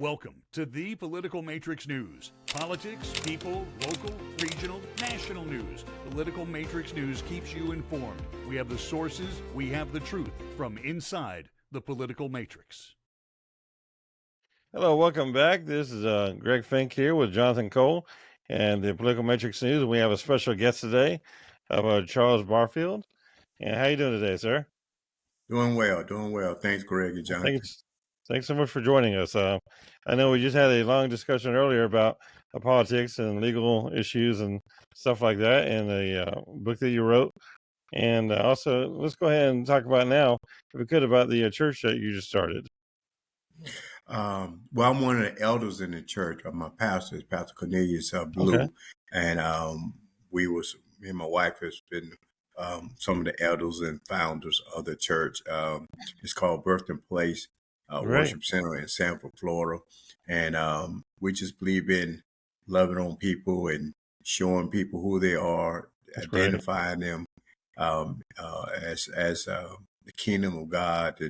Welcome to the Political Matrix News. Politics, people, local, regional, national news. Political Matrix News keeps you informed. We have the sources, we have the truth from inside the political matrix. Hello, welcome back. This is Greg Fink here with Jonathan Cole and the Political Matrix News. We have a special guest today, Charles Barfield. And how you doing today, sir? Doing well. Thanks, Greg and Jonathan. Thanks so much for joining us. I know we just had a long discussion earlier about politics and legal issues and stuff like that in a book that you wrote. And also, let's go ahead and talk about now, if we could, about the church that you just started. Well, I'm one of the elders in the church. My pastor is Pastor Cornelius Blue, Okay. and me and my wife has been some of the elders and founders of the church. It's called Birthing Place Right. Worship Center in Sanford, Florida, and we just believe in loving on people and showing people who they are, That's great. identifying them as the kingdom of God,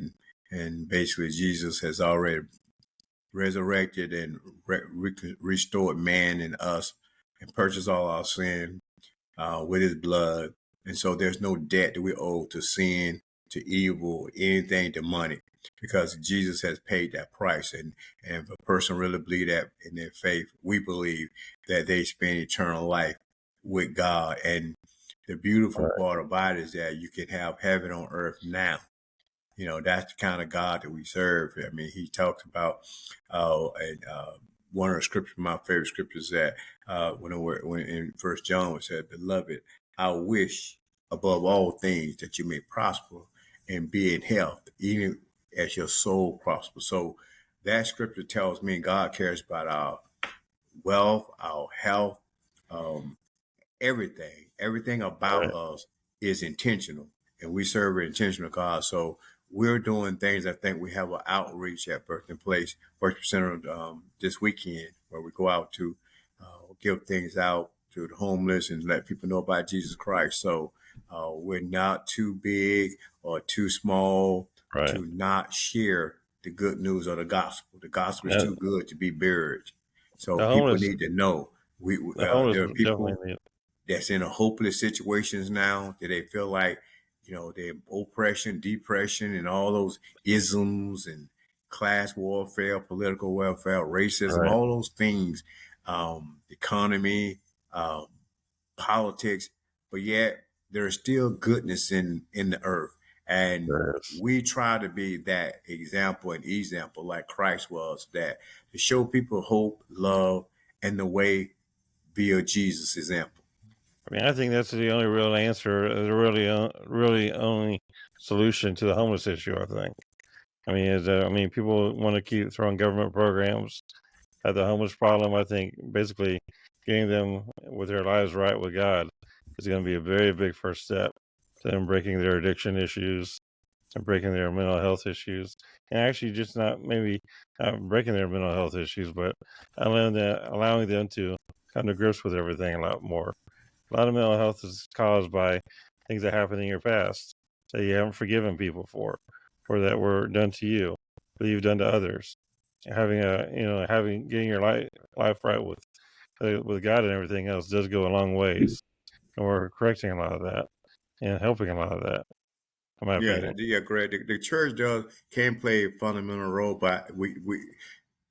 and basically Jesus has already resurrected and restored man in us and purchased all our sin with his blood. And so there's no debt that we owe to sin, to evil, anything, to money, because Jesus has paid that price. And if a person really believe that in their faith, we believe that they spend eternal life with God. And the beautiful Right. part about it is that you can have heaven on earth now. You know, that's the kind of God that we serve. I mean, he talks about, one of the scriptures, my favorite scriptures, that when in First John it said, "Beloved, I wish above all things that you may prosper and be in health, even as your soul prospers." So that scripture tells me God cares about our wealth, our health, everything about Right. us is intentional, and we serve an intentional God. So we're doing things. I think we have an outreach at Birthing Place Worship Center this weekend, where we go out to give things out to the homeless and let people know about Jesus Christ. So we're not too big or too small Right. to not share the good news of the gospel. The gospel is Yeah. too good to be buried. So The people homeless, need to know the homeless there are people definitely need. that's in a hopeless situations now, that they feel like, their oppression, depression, and all those isms and class warfare, political welfare, racism, Right. all those things, economy, um, politics, but yet there's still goodness in the earth. And Yes. we try to be that example like Christ was, that to show people hope, love, and the way via Jesus' example. I mean, I think that's the only real answer, the really only solution to the homeless issue, I think. I mean, people want to keep throwing government programs at the homeless problem. I think basically getting them with their lives right with God is going to be a very big first step to them breaking their addiction issues and breaking their mental health issues. And actually just not breaking their mental health issues, but allowing them to come to grips with everything a lot more. A lot of mental health is caused by things that happened in your past that you haven't forgiven people for, or that were done to you, that you've done to others. Getting your life right with God and everything else does go a long ways, and we're correcting a lot of that and helping a lot of that, in my opinion. Greg. The church can play a fundamental role, but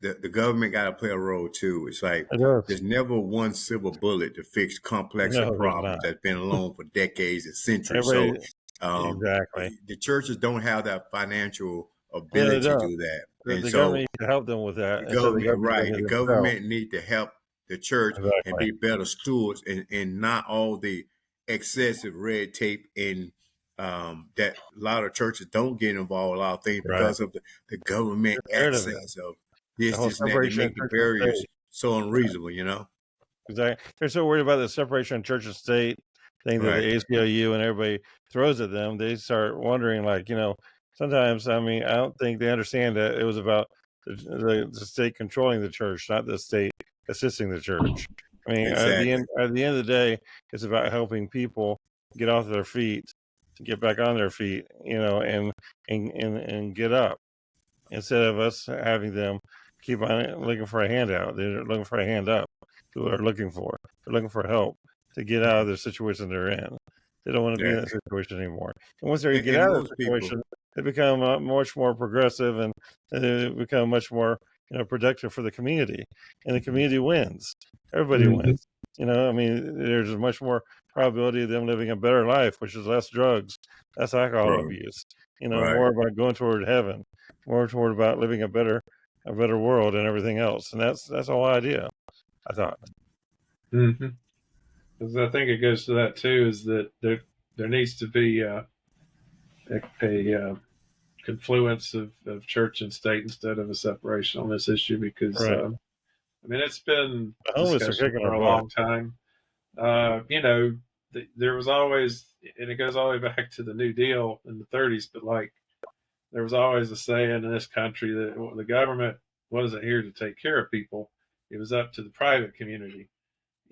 the government got to play a role too. It's like It does. there's never one silver bullet to fix complex No, there's problems not. that's been along for decades and centuries. Everybody, So exactly. the churches don't have that financial Yeah, they ability to don't. do that, and The so government needs to help them with that instead of the government doing the it themselves. government need to help the church and Exactly. be better stewards, and not all the excessive red tape and that a lot of churches don't get involved in a lot of things Right. because of the government The narrative, access of the whole this and that. They separation of make the church and barriers state. so unreasonable, you know? Exactly. They're so worried about the separation of church and state thing that Right. the ACLU and everybody throws at them. They start wondering, sometimes, I mean, I don't think they understand that it was about the state controlling the church, not the state assisting the church. I mean, Exactly. at the end of the day, it's about helping people get off their feet, get back on their feet, and get up, instead of us having them keep on looking for a handout. They're looking for a hand up. People are looking for. They're looking for help to get out of the situation they're in. They don't want to be Yeah. in that situation anymore. And once they get And out of most that people, situation, they become much more progressive, and they become much more productive for the community. And the community wins. Everybody wins. I mean, there's a much more probability of them living a better life, which is less drugs, less alcohol right, abuse. right. More about going toward heaven, more toward about living a better world and everything else. And that's the whole idea, I thought. Because I think it goes to that too, is that there needs to be a confluence of church and state instead of a separation on this issue, because Right. I mean, it's been The homeless are discussion kicking for our a butt. long time. There was always, and it goes all the way back to the New Deal in the 30s, but like there was always a saying in this country that the government wasn't here to take care of people. It was up to the private community.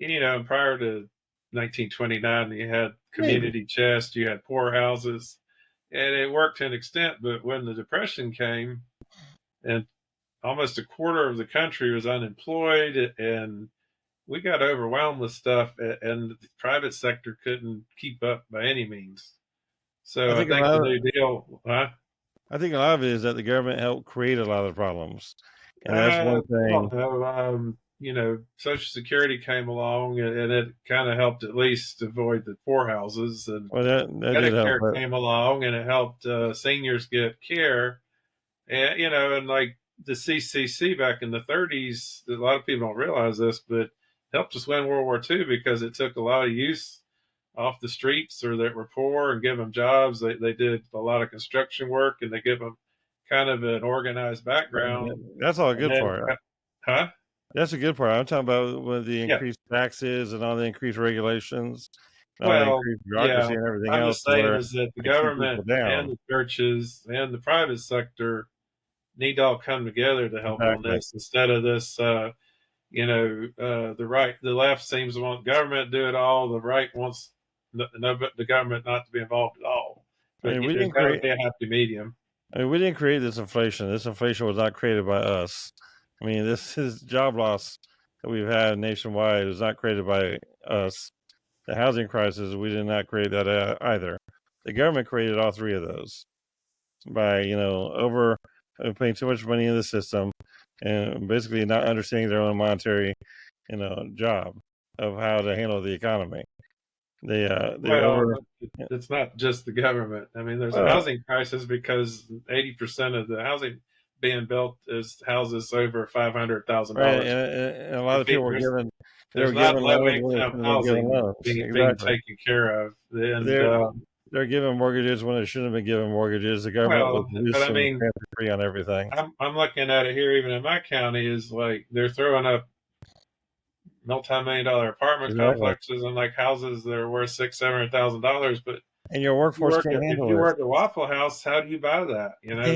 And prior to 1929, you had community chest, you had poorhouses, and it worked to an extent. But when the Depression came and almost a quarter of the country was unemployed, and we got overwhelmed with stuff, and the private sector couldn't keep up by any means. I So I think a think lot the of New Deal, I think a lot of it is that the government helped create a lot of the problems, and that's I one thing. don't know. Social Security came along, and it kind of helped at least avoid the poorhouses, and Well, that did help, Medicare but came along, and it helped seniors get care. And like the CCC back in the 30s, a lot of people don't realize this, but helped us win World War II because it took a lot of youth off the streets or that were poor and give them jobs. They did a lot of construction work, and they give them kind of an organized background. that's all a And good then, part. huh? That's a good part. I'm talking about with the Yeah. increased taxes and all the increased regulations, and all the Well, increased yeah. bureaucracy and everything I'm else, just saying where is that the they keep people government and down. the churches and the private sector need to all come together to help on Exactly. this instead of this. The left seems to want government to do it all. The right wants the government not to be involved at all. I But mean, we there's didn't got to create. be a happy medium. I mean, we didn't create this inflation. This inflation was not created by us. I mean, this is job loss that we've had nationwide was not created by us. The housing crisis, we did not create that either. The government created all three of those by over paying too much money in the system and basically not understanding their own monetary job of how to handle the economy. They Well, over. it's not just the government. I mean, there's a Well, housing crisis because 80% of the housing being built is houses over right, $500,000. and a lot of people were There's given they were there's not given low loans when they income shouldn't have been given housing loans. being Exactly. taken care of, and They're given mortgages when they shouldn't have been given mortgages. The government was well, but loose I and mean, free on everything. I'm looking at it here, even in my county, is like they're throwing up multi-million-dollar apartment Exactly. complexes and like houses that are worth $600,000-700,000. But And your workforce can't if handle you this. work at Waffle House, how do you buy that? You can't.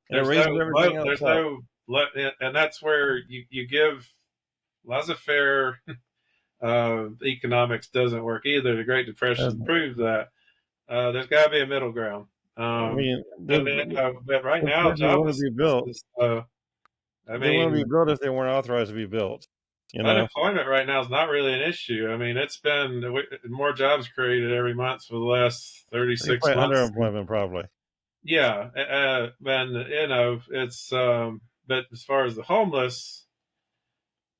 And it There's raises no everything else there's up. no and that's where you give laissez-faire. Economics doesn't work either. The Great Depression proved that. There's got to be a middle ground. I mean, But right now, they want to be built. They want to be built if they weren't authorized to be built. Unemployment right now is not really an issue. I mean, it's been more jobs created every month for the last 36 months. Underemployment, probably. Yeah, and it's but as far as the homeless,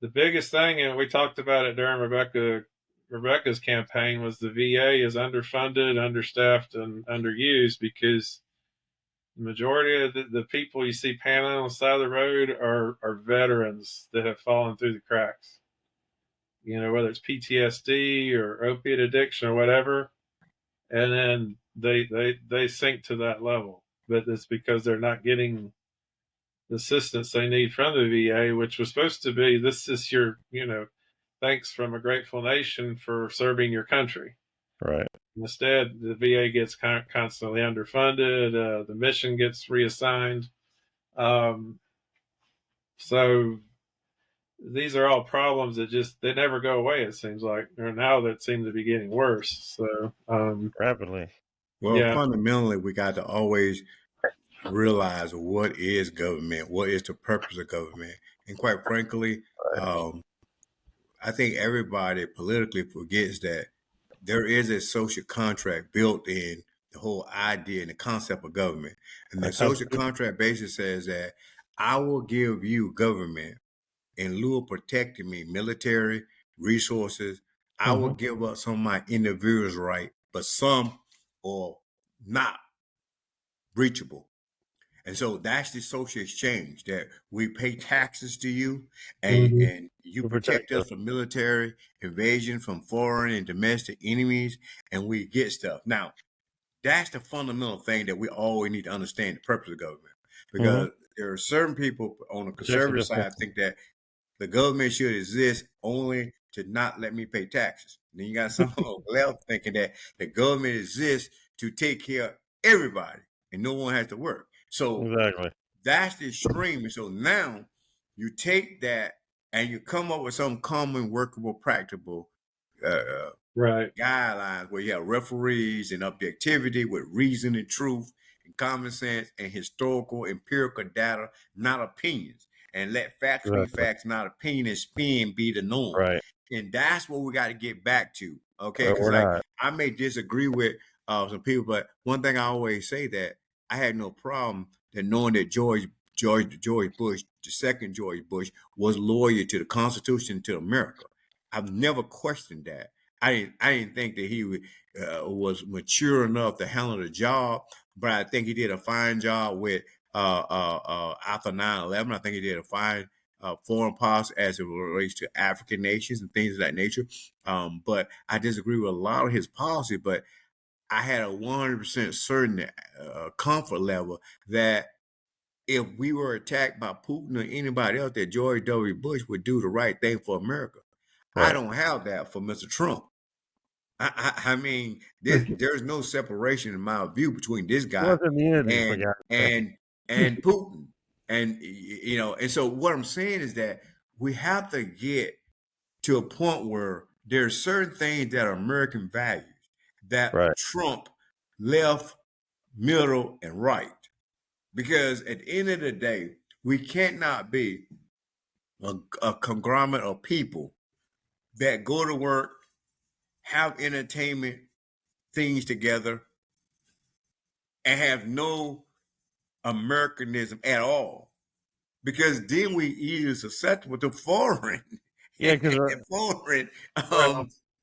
the biggest thing, and we talked about it during Rebecca's campaign, was the VA is underfunded, understaffed, and underused because the majority of the people you see paneling on the side of the road are veterans that have fallen through the cracks. Whether it's PTSD or opiate addiction or whatever, and then they sink to that level. But it's because they're not getting the assistance they need from the VA, which was supposed to be, this is your, thanks from a grateful nation for serving your country. Right. Instead, the VA gets constantly underfunded. The mission gets reassigned. So these are all problems that they never go away. It seems like, or now that seem to be getting worse. So rapidly. Well, yeah. fundamentally, we got to always realize what is government, what is the purpose of government. And quite frankly, I think everybody politically forgets that there is a social contract built in the whole idea and the concept of government. And the social contract basically says that I will give you government in lieu of protecting me, military resources. I will give up some of my individual's right, but some are not breachable. And so that's the social exchange, that we pay taxes to you and you protect us from military invasion, from foreign and domestic enemies, and we get stuff. Now, that's the fundamental thing that we always need to understand the purpose of government. Because there are certain people on the conservative side think that the government should exist only to not let me pay taxes. And then you got some on the left thinking that the government exists to take care of everybody and no one has to work. So that's the extreme. And so now you take that and you come up with some common, workable, practical guidelines where you have referees and objectivity with reason and truth and common sense and historical, empirical data, not opinions. And let facts be facts, not opinion, and spin be the norm. And that's what we got to get back to. Okay, because I may disagree with some people, but one thing I always say that I had no problem that knowing that George Bush, the second George Bush, was loyal to the Constitution, to America. I've never questioned that. I didn't think that he was mature enough to handle the job, but I think he did a fine job with after 9/11. I think he did a fine foreign policy as it relates to African nations and things of that nature. But I disagree with a lot of his policy, but I had a 100% certain comfort level that if we were attacked by Putin or anybody else, that George W. Bush would do the right thing for America. I don't have that for Mr. Trump. I mean, there's no separation in my view between this guy and Putin. And and so what I'm saying is that we have to get to a point where there's certain things that are American values that Trump left, middle, and right. Because at the end of the day, we cannot be a conglomerate of people that go to work, have entertainment things together, and have no Americanism at all. Because then we either susceptible to foreign. Foreign.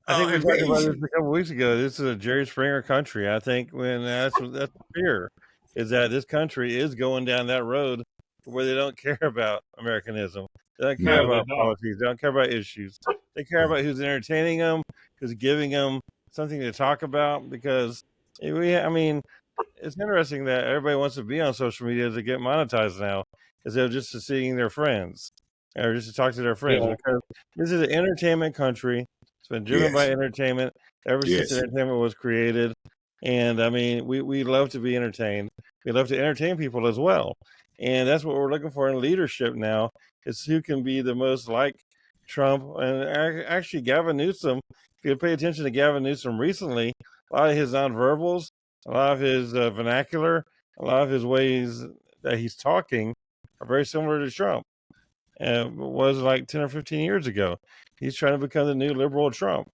I think we talked about this a couple of weeks ago. This is a Jerry Springer country. I think that's the fear, is that this country is going down that road where they don't care about Americanism. They don't care about policies. They don't care about issues. They care about who's entertaining them, who's giving them something to talk about. Because it's interesting that everybody wants to be on social media to get monetized now, instead of just to seeing their friends or just to talk to their friends. Because this is an entertainment country. It's been driven by entertainment ever since entertainment was created. And I mean, we love to be entertained. We love to entertain people as well. And that's what we're looking for in leadership now, is who can be the most like Trump. And actually, Gavin Newsom, if you pay attention to Gavin Newsom recently, a lot of his nonverbals, a lot of his vernacular, a lot of his ways that he's talking are very similar to Trump. And was like 10 or 15 years ago. He's trying to become the new liberal Trump,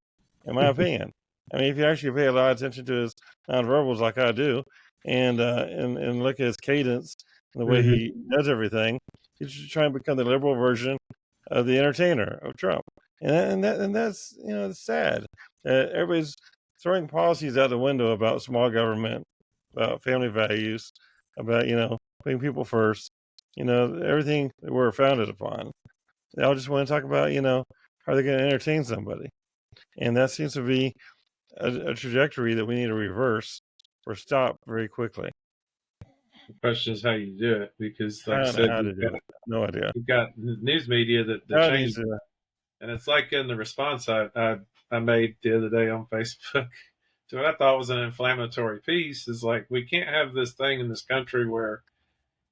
in my opinion. I mean, if you actually pay a lot of attention to his nonverbals like I do, and look at his cadence and the way he does everything, he's just trying to become the liberal version of the entertainer of Trump. And that's it's sad. Everybody's throwing policies out the window about small government, about family values, about putting people first. Everything that we're founded upon. They all just want to talk about, how are they going to entertain somebody? And that seems to be a trajectory that we need to reverse or stop very quickly. The question is how you do it, because like I said, no idea. You've got news media that change it. And it's like in the response I made the other day on Facebook to what I thought was an inflammatory piece is like, we can't have this thing in this country where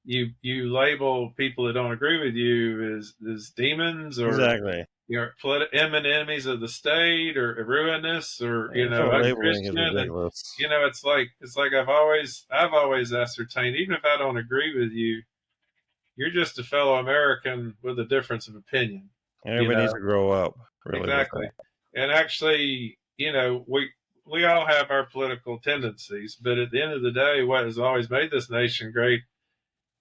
you label people that don't agree with you as demons or Exactly. enemies of the state or ruinous or So labeling is unchristian. And ridiculous. it's like I've always ascertained, even if I don't agree with you, you're just a fellow American with a difference of opinion. Everybody needs to grow up. Really, Exactly. And actually, we all have our political tendencies, but at the end of the day, what has always made this nation great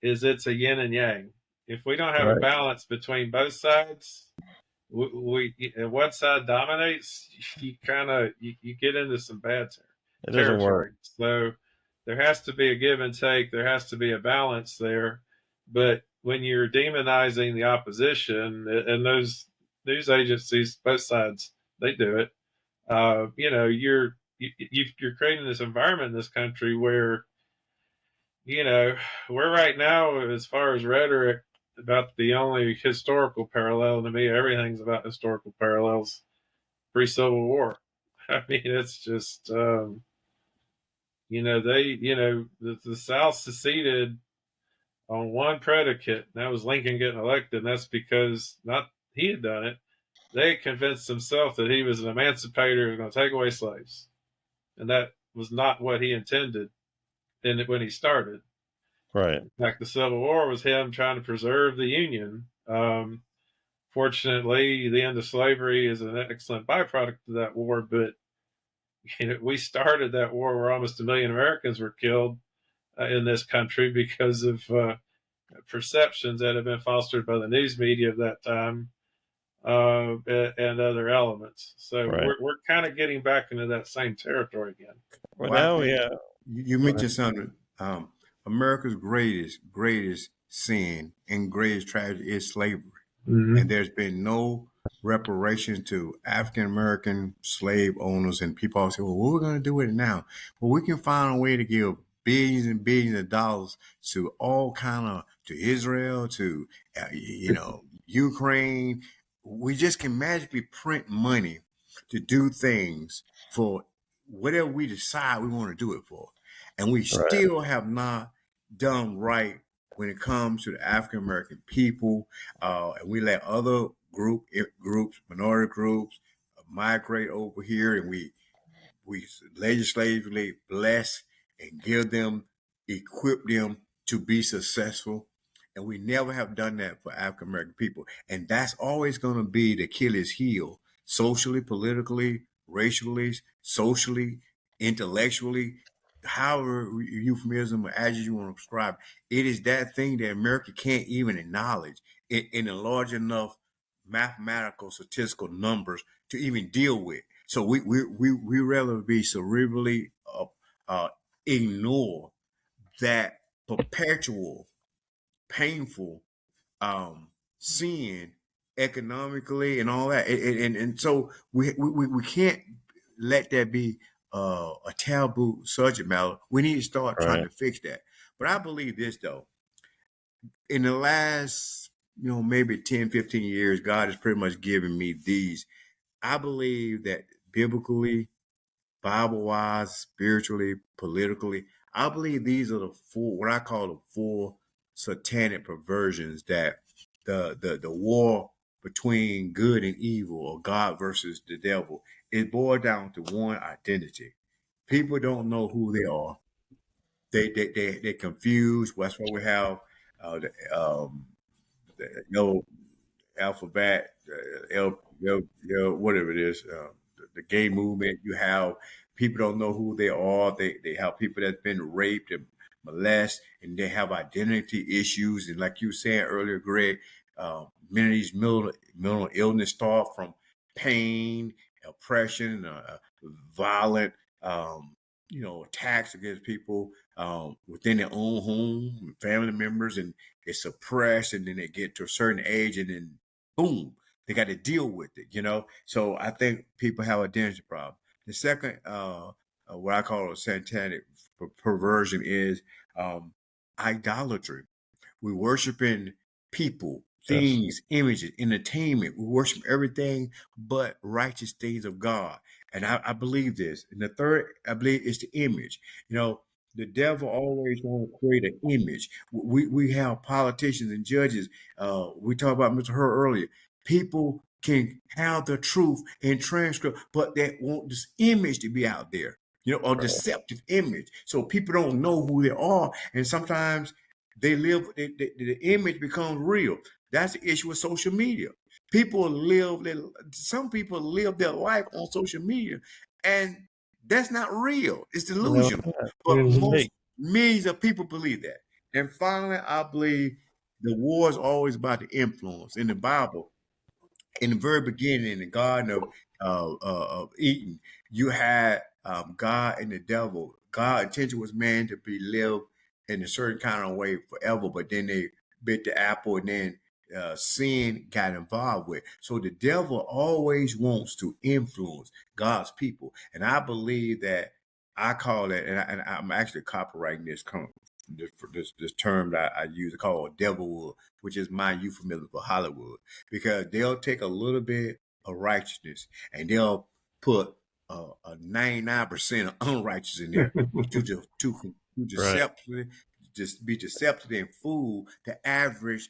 is it's a yin and yang. If we don't have a Right. balance between both sides, and one side dominates, you kind of you get into some bad It doesn't work. territory. So there has to be a give and take. There has to be a balance there. But when you're demonizing the opposition, and those news agencies, both sides, they do it. You're creating this environment in this country where we're right now, as far as rhetoric, about the only historical parallel to me. Everything's about historical parallels. Pre-Civil War. I mean, it's just the South seceded on one predicate, and that was Lincoln getting elected, and that's because not he had done it. They had convinced himself that he was an emancipator who was going to take away slaves, and that was not what he intended when he started. Right. In fact, the Civil War was him trying to preserve the Union. Fortunately, the end of slavery is an excellent byproduct of that war, but we started that war where almost 1 million Americans were killed in this country because of perceptions that have been fostered by the news media of that time and other elements. So Right. we're kind of getting back into that same territory again. Well, now we have. You mentioned something. America's greatest sin and greatest tragedy is slavery. Mm-hmm. And there's been no reparation to African American slave owners. And people always say, well, what are we going to do with it now? Well, we can find a way to give billions and billions of dollars to to Israel, to, Ukraine. We just can magically print money to do things for whatever we decide we want to do it for. And we still have not done right when it comes to the African American people, and we let other groups, minority groups, migrate over here, and we legislatively bless and give them, equip them to be successful. And we never have done that for African American people. And that's always going to be the Achilles heel, socially, politically, racially, socially, intellectually, however euphemism or adjective you want to describe. It is that thing that America can't even acknowledge in a large enough mathematical statistical numbers to even deal with. So we rather be cerebrally ignore that perpetual, painful sin economically and all that, and so we can't let that be a taboo subject matter. We need to start trying to fix that. But I believe this though, in the last maybe 10, 15 years, God has pretty much given me these. I believe that biblically, Bible-wise, spiritually, politically, I believe these are the four, what I call the four satanic perversions that the war between good and evil, or God versus the devil, it boils down to one: identity. People don't know who they are. They're confused. That's why we have the alphabet, whatever it is, the gay movement. You have people don't know who they are. They have people that's been raped and molested, and they have identity issues. And like you were saying earlier, Greg, many of these mental illness start from pain, oppression, violent, attacks against people within their own home, family members, and it's suppressed, and then they get to a certain age, and then boom, they got to deal with it. So I think people have a identity problem. The second, what I call a satanic perversion, is idolatry. We're worshiping people, things, images, entertainment. We worship everything but righteous things of God. And I believe this. And the third, I believe, is the image. the devil always want to create an image. We have politicians and judges. We talked about Mr. Hur earlier. People can have the truth in transcript, but they want this image to be out there, or Right. deceptive image. So people don't know who they are, and sometimes they live. The image becomes real. That's the issue with social media. Some people live their life on social media, and that's not real. It's No, delusional. But it's Mhm. most fake. millions of people believe that. And finally, I believe the war is always about the influence. In the Bible, in the very beginning, in the Garden of Eden, you had God and the devil. God's intention was man to be lived in a certain kind of way forever, but then they bit the apple, and then sin got involved with. So the devil always wants to influence God's people, and I believe that I call it, and I'm actually copyrighting this term that I use. I call it devilwood, which is my euphemism for Hollywood, because they'll take a little bit of righteousness and they'll put a 99% of unrighteous in there to Right. deceptively, just be deceptive and fool the average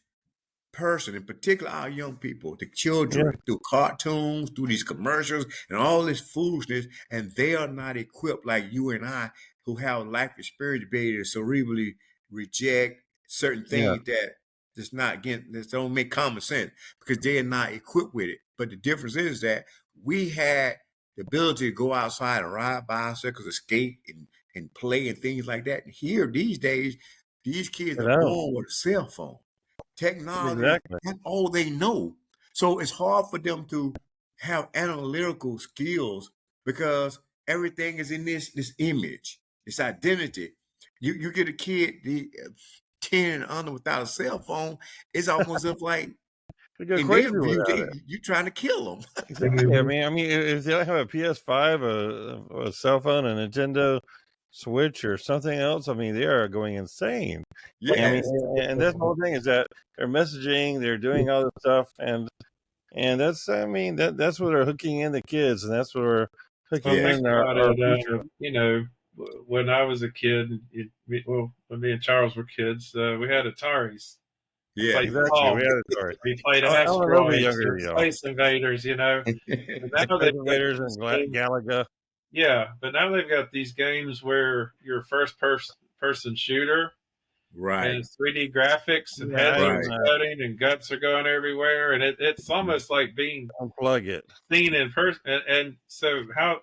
person, in particular our young people, the Yeah. children, through cartoons, through these commercials, and all this foolishness, and they are not equipped like you and I, who have life experience to be able to cerebrally reject certain Yeah. things that just not again that don't make common sense because they are not equipped with it. But the difference is that we had the ability to go outside and ride bicycles, skate, and play and things like that. And here these days, these kids I are know. born with a cell phone. Technology, Exactly. that's all they know. So it's hard for them to have analytical skills because everything is in this image, this identity. You get a kid 10 and under without a cell phone, it's almost as like They go in their crazy view, without it. you trying to kill them. Exactly. I mean, if they don't have a PS5, a cell phone, a Nintendo Switch, or something else, I mean, they are going insane. I mean, Yes. and that's the whole thing is that they're messaging, they're doing all this stuff, and that's, I mean, that's what they're hooking in the kids, and that's what we're hooking Well, Yes. think in about our it. future. When I was a kid, when me and Charles were kids, we had Ataris. I played Yes. Exactly. We Pong. had it. Sorry. We played I'm a little bit Asteroids younger and than y'all. Space Invaders. And now Space they've got Invaders these and games. Galaga. Yeah, but now they've got these games where you're a person shooter, and Right. it's 3D graphics and Yeah, I heads are Right. even exploding and guts are going everywhere, and it's almost like being unplug it. seen in person. And so, how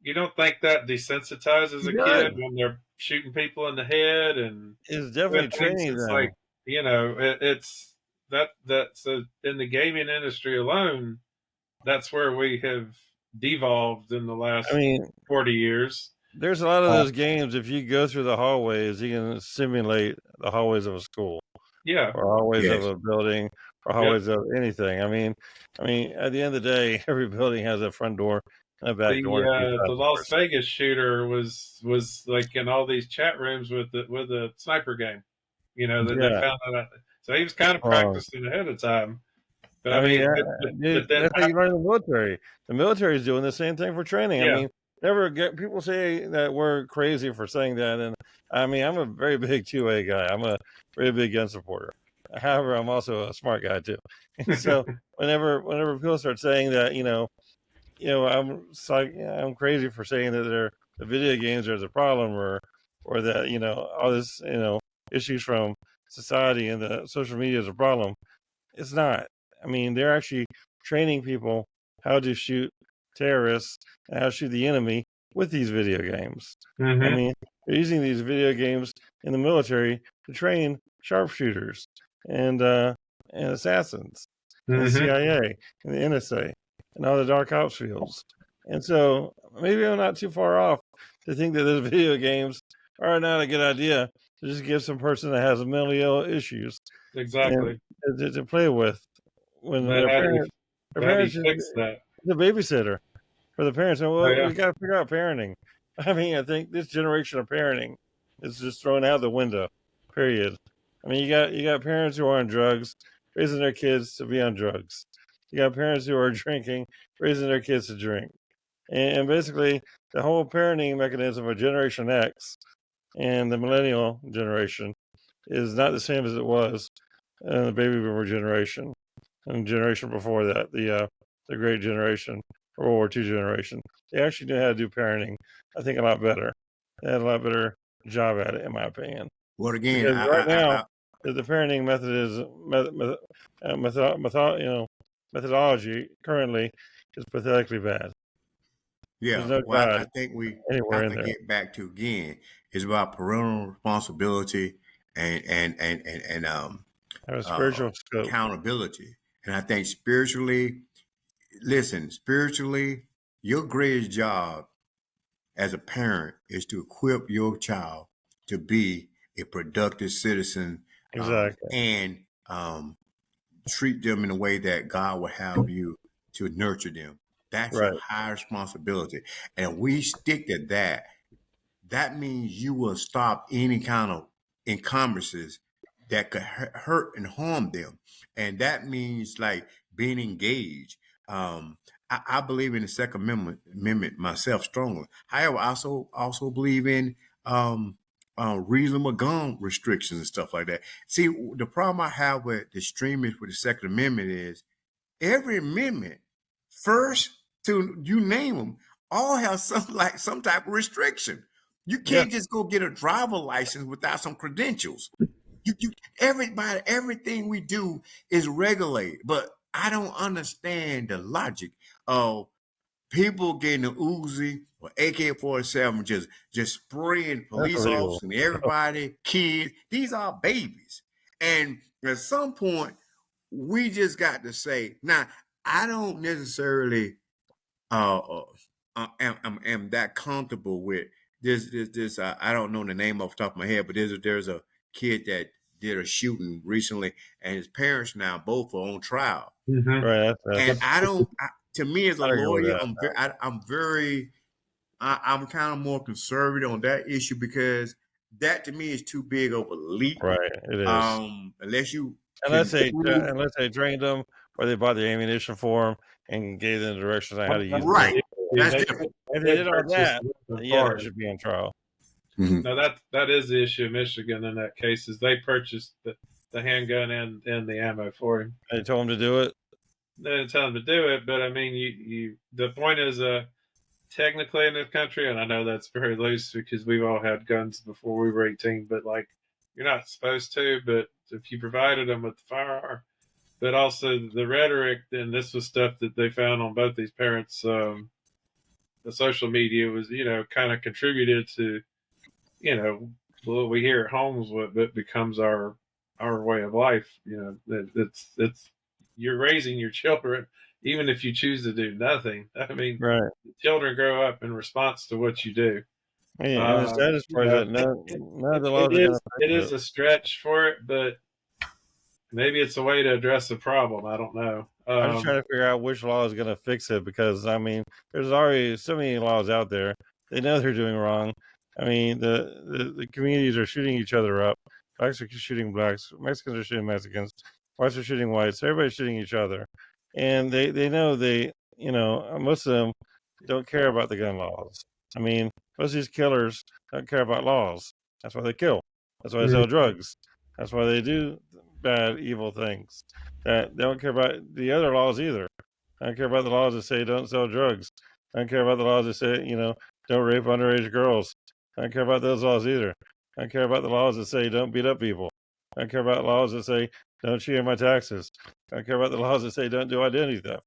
you don't think that desensitizes It a kid does. when they're shooting people in the head and It's doing definitely things? training It's them. like it's so in the gaming industry alone, that's where we have devolved in the I last mean, 40 years. there's a lot of Uh, those games. If you go through the hallways, you can simulate the hallways of a school, yeah, or hallways of Yes. a building, or yep. hallways of anything. I mean, at the end of the day, every building has a front door and a back door and a few The side Las doors. Vegas shooter was like in all these chat rooms with the sniper game. That they Yeah. found that out. So he was kind of Um, practicing ahead of time. But I I mean, mean, dude, but then that's how you learn in the military. The military is doing the same thing for training. I yeah, mean, never get people say that we're crazy for saying that, and I mean, I'm a very big 2A guy. I'm a very big gun supporter. However, I'm also a smart guy too. And so whenever people start saying that, I'm crazy for saying that the video games are the problem, or that all this issues from society and the social media is a problem. It's not. I mean, they're actually training people how to shoot terrorists and how to shoot the enemy with these video games. I hmm mean, they're using these video games in the military to train sharpshooters and and assassins and the hmm CIA and the NSA and all the dark ops fields. And so maybe I'm not too far off to think that those video games are not a good idea to just give some person that has mental ill issues and exactly. to play with when But their how do you parents is fix that? a babysitter for the parents. And Oh well, yeah, we got to figure out parenting. I mean, I think this generation of parenting is just thrown out the window. Period. I mean, you got parents who are on drugs raising their kids to be on drugs. You got parents who are drinking raising their kids to drink, and basically the whole parenting mechanism of Generation X and the millennial generation is not the same as it was in the baby boomer generation and the generation before that, the great generation, World War II generation. They actually knew how to do parenting, I think, a lot better. They had a lot better job at it, in my opinion. Well, again, Because right now, the parenting method is methodology currently is pathetically bad. yeah. There's no Well, God I think we anywhere have in to there. get back to again. It's about parental responsibility and Have a spiritual scope. accountability. And I think spiritually, spiritually, your greatest job as a parent is to equip your child to be a productive citizen, Exactly. and treat them in a way that God will have you to nurture them. That's Right. your high responsibility. And we stick to that. That means you will stop any kind of encumbrances that could hurt and harm them. And that means like being engaged. I believe in the Second Amendment myself strongly. However, I also believe in reasonable gun restrictions and stuff like that. See, the problem I have with the extremists with the Second Amendment is every amendment, first to you name them, all have some type of restriction. You Yeah. can't just go get a driver license without some credentials. Everybody, everything we do is regulated, but I don't understand the logic of people getting a Uzi or AK-47 just spraying That's police illegal. officers and everybody, kids. These are babies, and at some point, we just got to say, now I don't necessarily am that comfortable with this. I don't know the name off the top of my head, but there's a kid that did a shooting recently, and his parents now both are on trial. Mm-hmm. Right. And I don't. To me, as a I agree with lawyer, that. I'm kind of more conservative on that issue because that to me is too big of a leap. Right. It is. Unless you Unless can they prove unless they trained them or they bought the ammunition for them and gave them directions on how to use right. it. That's different. If they did all that, then yeah, Florida. they should be on trial. Mhm. No, that is the issue in Michigan in that case is they purchased the handgun and the ammo for him. They told them to do it. They didn't tell him to do it, but I mean, you the point is, technically in this country, and I know that's very loose because we've all had guns before we were 18, but like you're not supposed to, but if you provided them with the firearm, but also the rhetoric, and this was stuff that they found on both these parents, the social media was, kind of contributed to, what we hear at homes, what becomes our way of life. It's you're raising your children, even if you choose to do nothing. I mean, Right. children grow up in response to what you do. And the saddest part is that none of the laws are going to It fix is a stretch for it, but maybe it's a way to address the problem. I don't know. I'm just trying to figure out which law is going to fix it because I mean, there's already so many laws out there. They know they're doing wrong. I mean, the communities are shooting each other up. Blacks are shooting blacks. Mexicans are shooting Mexicans. Whites are shooting whites. Everybody's shooting each other, and they know most of them don't care about the gun laws. I mean, most of these killers don't care about laws. That's why they kill. That's why they sell drugs. That's why they do bad, evil things. That they don't care about the other laws either. I don't care about the laws that say don't sell drugs. I don't care about the laws that say, don't rape underage girls. I don't care about those laws either. I don't care about the laws that say don't beat up people. I don't care about laws that say don't cheat on my taxes. I don't care about the laws that say don't do identity theft.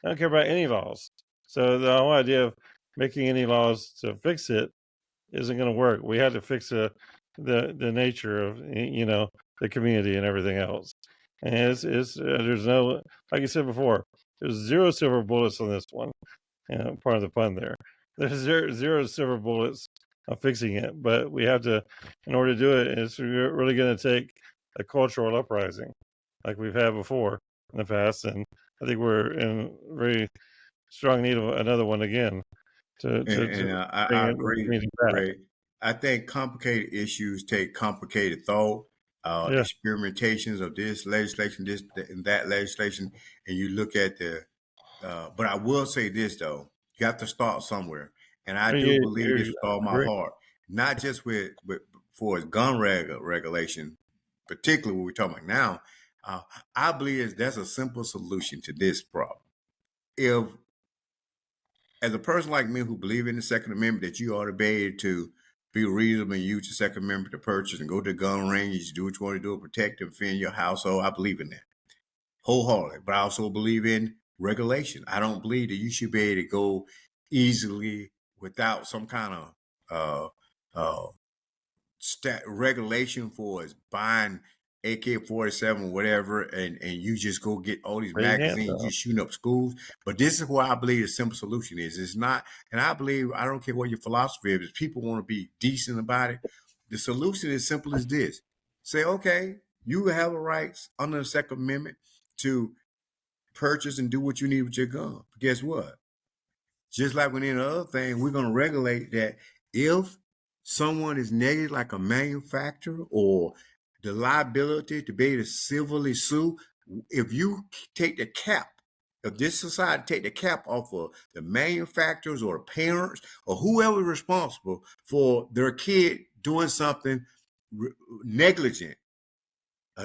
I don't care about any laws. So the whole idea of making any laws to fix it isn't going to work. We had to fix the nature of the community and everything else. And there's no, like you said before, there's zero silver bullets on this one. Part of the fun there. There's zero silver bullets on fixing it, but we have to, in order to do it, it's really going to take a cultural uprising, like we've had before in the past, and I think we're in very strong need of another one again to And bring I it agree, back. Ray. I think complicated issues take complicated thought, Yeah. experimentations of this legislation, this and that legislation, and you look at the. But I will say this though, you have to start somewhere, and I do believe this with all my Agree. heart. Not just with for its gun regulation, particularly what we're talking about now, I believe that's a simple solution to this problem. If, as a person like me who believe in the Second Amendment, that you ought to be able to be reasonable and use the Second Amendment to purchase and go to the gun range, do what you want to do, protect and defend your household, I believe in that wholeheartedly. But I also believe in regulation. I don't believe that you should be able to go easily without some kind of regulation for is buying AK-47 whatever, and you just go get all these magazines, you shooting up schools. But this is what I believe the simple solution is. It's not, and I believe, I don't care what your philosophy is, if people want to be decent about it, the solution is simple as this. Say, okay, you have a rights under the Second Amendment to purchase and do what you need with your gun. But guess what? Just like with any other thing, we're going to regulate that if someone is negative, like a manufacturer, or the liability to be able to civilly sue, if you take the cap, if this society take the cap off of the manufacturers or the parents or whoever is responsible for their kid doing something negligent,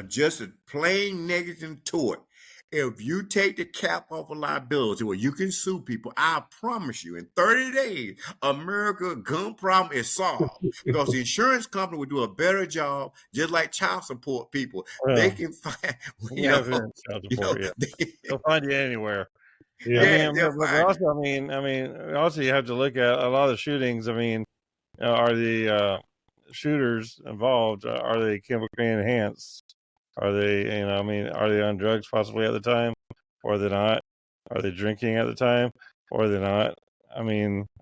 just a plain negligent tort, if you take the cap off of liability where you can sue people, I promise you, in 30 days, America's gun problem is solved. Because the insurance company will do a better job, just like child support people. Well, they can find, child support, they'll find you anywhere. Yeah. But also, also you have to look at a lot of the shootings. Are the shooters involved? Are they chemically enhanced? Are they, are they on drugs possibly at the time, or are they not? Are they drinking at the time, or are they not?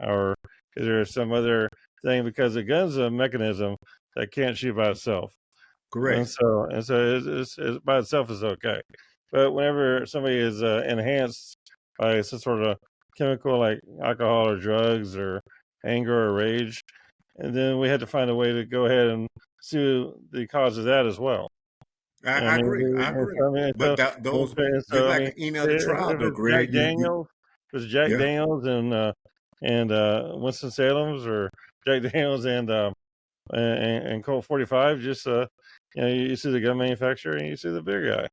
Or is there some other thing? Because the gun's a mechanism that can't shoot by itself. Correct. And so it's by itself is okay. But whenever somebody is enhanced by some sort of chemical like alcohol or drugs or anger or rage, and then we had to find a way to go ahead and sue the cause of that as well. I agree. But those, just like any other trial, though, Greg. Jack Daniels and Winston Salem's, or Jack Daniels and Colt 45. Just you see the gun manufacturer and you see the big guy.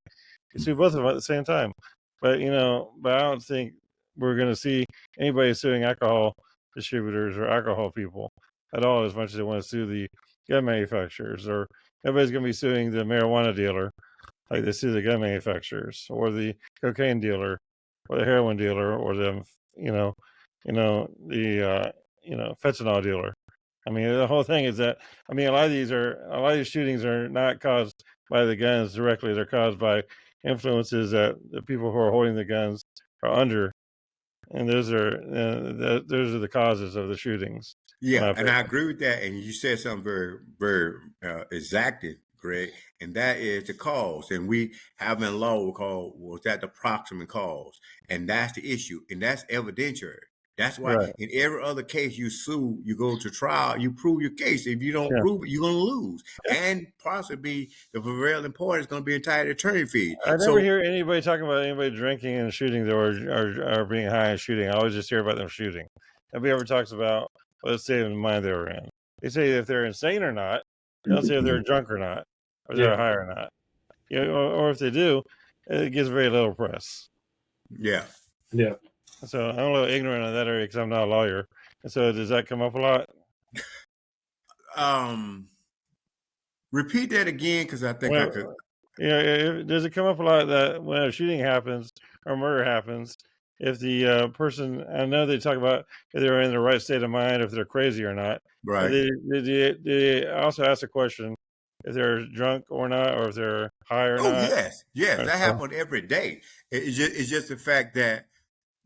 You see both of them at the same time. But I don't think we're going to see anybody suing alcohol distributors or alcohol people at all as much as they want to sue the gun manufacturers, or everybody's going to be suing the marijuana dealer like they sue the gun manufacturers, or the cocaine dealer, or the heroin dealer, or the fentanyl dealer. The whole thing is that a lot of these shootings are not caused by the guns directly. They're caused by influences that the people who are holding the guns are under, and those are the causes of the shootings. Yeah, and I agree with that. And you said something very, very exacting, Greg, and that is the cause. And we have in law was that the proximate cause, and that's the issue, and that's evidentiary. That's why in every other case you sue, you go to trial, you prove your case. If you don't prove it, you're going to lose, and possibly the prevailing party is going to be entitled to attorney fees. I never hear anybody talking about anybody drinking and shooting or being high and shooting. I always just hear about them shooting. Nobody ever talks about what state of mind they were in. They say if they're insane or not. They don't say if they're drunk or not, or they're high or not. Or if they do, it gets very little press. Yeah. So I'm a little ignorant on that area because I'm not a lawyer. And so does that come up a lot? Repeat that again, because I think I could. Does it come up a lot that when a shooting happens or murder happens, if the person, I know they talk about if they're in the right state of mind, if they're crazy or not. Right. They also ask the question if they're drunk or not, or if they're high or not. Yes, that happens every day. It's just the fact that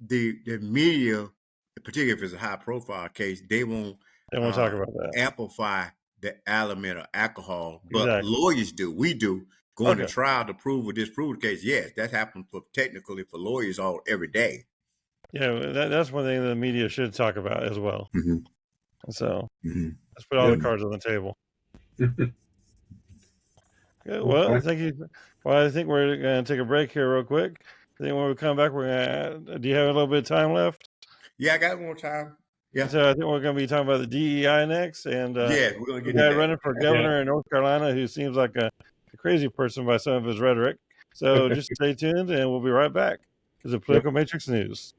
the media, particularly if it's a high profile case, they won't talk about that, amplify the element of alcohol, but lawyers do. We do. Going to trial to prove or disprove the case. Yes, that happens technically for lawyers every day. Yeah, that's one thing the media should talk about as well. Mm-hmm. So let's put all the cards on the table. Well, thank you. Well, I think we're going to take a break here real quick. I think when we come back, we're going to. Do you have a little bit of time left? Yeah, I got more time. Yeah. So I think we're going to be talking about the DEI next, and Yeah, we're gonna the get guy into that. running for governor in North Carolina who seems like a crazy person by some of his rhetoric. So just stay tuned, and we'll be right back to the Political Matrix News.